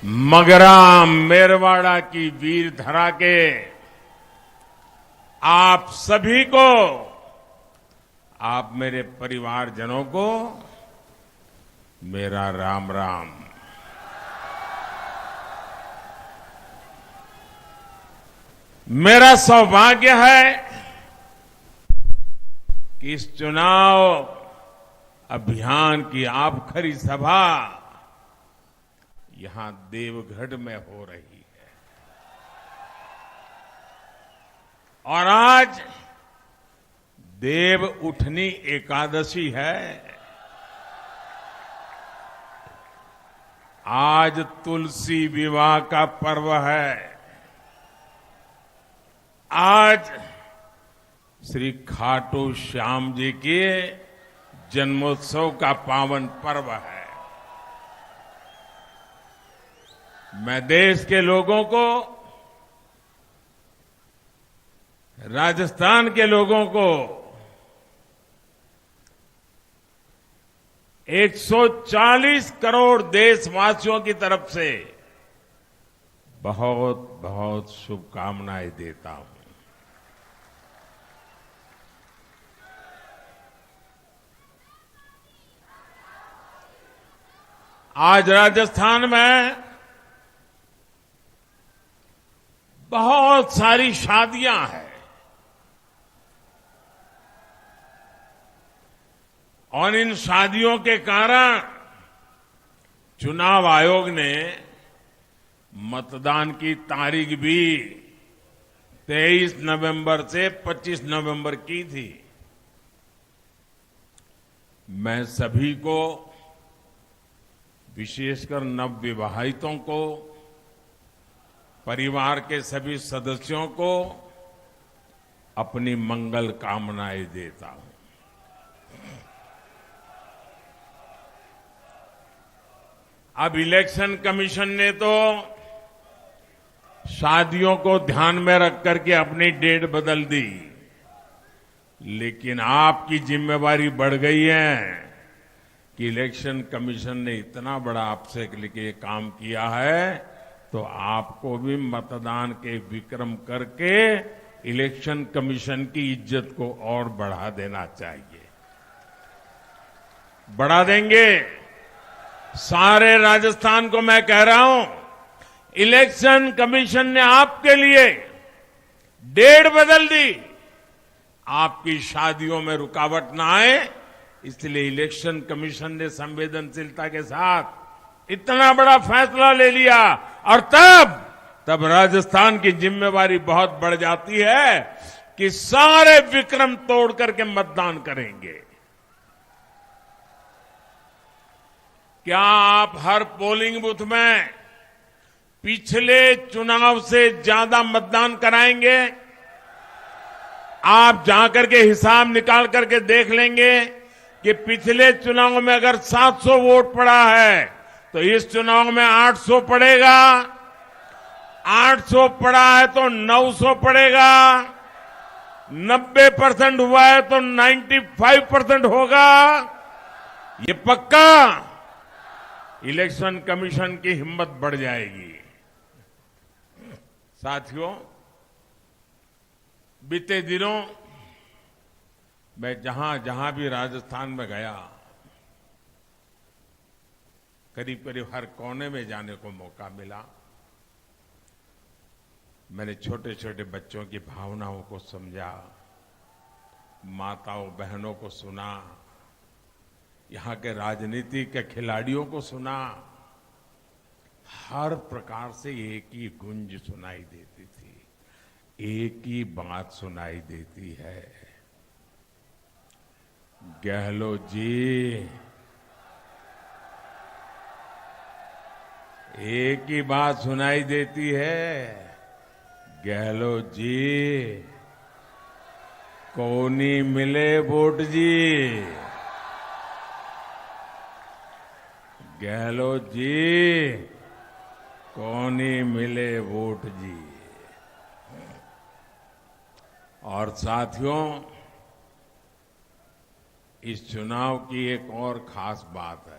मगरा मेरवाड़ा की वीर धरा के आप सभी को, आप मेरे परिवारजनों को मेरा राम राम। मेरा सौभाग्य है कि इस चुनाव अभियान की आखिरी सभा यहां देवगढ़ में हो रही है और आज देव उठनी एकादशी है। आज तुलसी विवाह का पर्व है। आज श्री खाटू श्याम जी के जन्मोत्सव का पावन पर्व है। मैं देश के लोगों को, राजस्थान के लोगों को 140 करोड़ देशवासियों की तरफ से बहुत बहुत शुभकामनाएं देता हूं। आज राजस्थान में बहुत सारी शादियां हैं और इन शादियों के कारण चुनाव आयोग ने मतदान की तारीख भी 23 नवंबर से 25 नवंबर की थी। मैं सभी को, विशेषकर नवविवाहितों को, परिवार के सभी सदस्यों को अपनी मंगल कामनाएं देता हूं। अब इलेक्शन कमीशन ने तो शादियों को ध्यान में रख करके अपनी डेट बदल दी, लेकिन आपकी जिम्मेवारी बढ़ गई है कि इलेक्शन कमीशन ने इतना बड़ा आपसे लेके काम किया है, तो आपको भी मतदान के विक्रम करके इलेक्शन कमीशन की इज्जत को और बढ़ा देना चाहिए। बढ़ा देंगे। सारे राजस्थान को मैं कह रहा हूं, इलेक्शन कमीशन ने आपके लिए डेट बदल दी। आपकी शादियों में रुकावट ना आए, इसलिए इलेक्शन कमीशन ने संवेदनशीलता के साथ इतना बड़ा फैसला ले लिया और तब राजस्थान की जिम्मेवारी बहुत बढ़ जाती है कि सारे विक्रम तोड़ करके मतदान करेंगे। क्या आप हर पोलिंग बूथ में पिछले चुनाव से ज्यादा मतदान कराएंगे? आप जाकर के हिसाब निकाल करके देख लेंगे कि पिछले चुनाव में अगर 700 वोट पड़ा है तो इस चुनाव में 800 पड़ेगा, 800 पड़ा है तो 900 पड़ेगा, 90% हुआ है तो 95% होगा। ये पक्का। इलेक्शन कमीशन की हिम्मत बढ़ जाएगी। साथियों, बीते दिनों मैं जहां जहां भी राजस्थान में गया, करीब करीब हर कोने में जाने को मौका मिला। मैंने छोटे छोटे बच्चों की भावनाओं को समझा, माताओं बहनों को सुना, यहां के राजनीति के खिलाड़ियों को सुना। हर प्रकार से एक ही गूंज सुनाई देती थी, एक ही बात सुनाई देती है, गहलोत जी, एक ही बात सुनाई देती है, गहलोत जी, कोनी मिले वोट जी, गहलोत जी, कोनी मिले वोट जी। और साथियों, इस चुनाव की एक और खास बात है।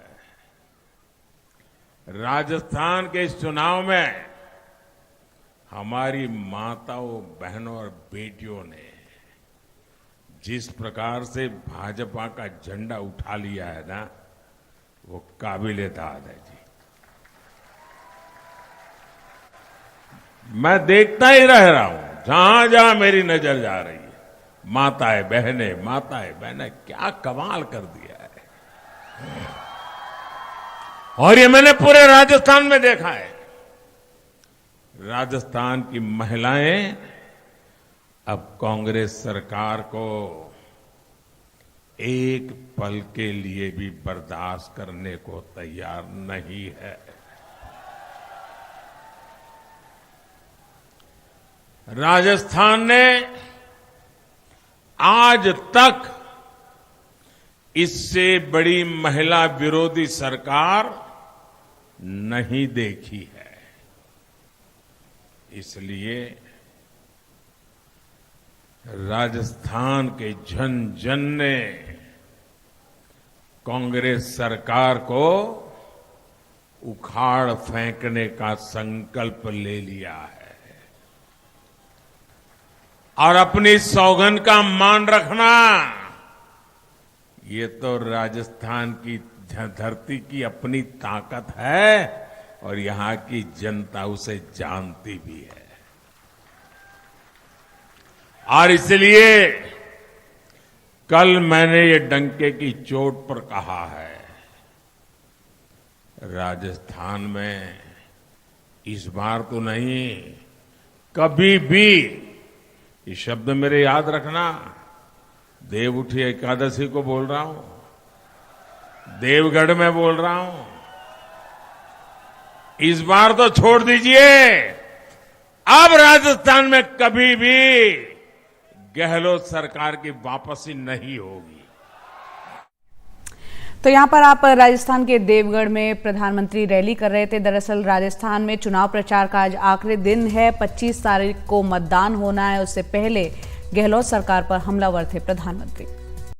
राजस्थान के इस चुनाव में हमारी माताओं, बहनों और बेटियों ने जिस प्रकार से भाजपा का झंडा उठा लिया है ना, वो काबिल-ए-दाद है जी। मैं देखता ही रह रहा हूं, जहां जहां मेरी नजर जा रही है, माताएं बहनें क्या कमाल कर दिया है। और ये मैंने पूरे राजस्थान में देखा है। राजस्थान की महिलाएं अब कांग्रेस सरकार को एक पल के लिए भी बर्दाश्त करने को तैयार नहीं है। राजस्थान ने आज तक इससे बड़ी महिला विरोधी सरकार नहीं देखी है। इसलिए राजस्थान के जन जन ने कांग्रेस सरकार को उखाड़ फेंकने का संकल्प ले लिया है और अपनी सौगंध का मान रखना, ये तो राजस्थान की धरती की अपनी ताकत है और यहां की जनता उसे जानती भी है। और इसलिए कल मैंने ये डंके की चोट पर कहा है, राजस्थान में इस बार तो नहीं, कभी भी, ये शब्द मेरे याद रखना, देव उठी एकादशी को बोल रहा हूं, देवगढ़ में बोल रहा हूं, इस बार तो छोड़ दीजिए, अब राजस्थान में कभी भी गहलोत सरकार की वापसी नहीं होगी। तो यहाँ पर आप राजस्थान के देवगढ़ में प्रधानमंत्री रैली कर रहे थे। दरअसल राजस्थान में चुनाव प्रचार का आज आखिरी दिन है, 25 तारीख को मतदान होना है। उससे पहले गहलोत सरकार पर हमलावर थे प्रधानमंत्री।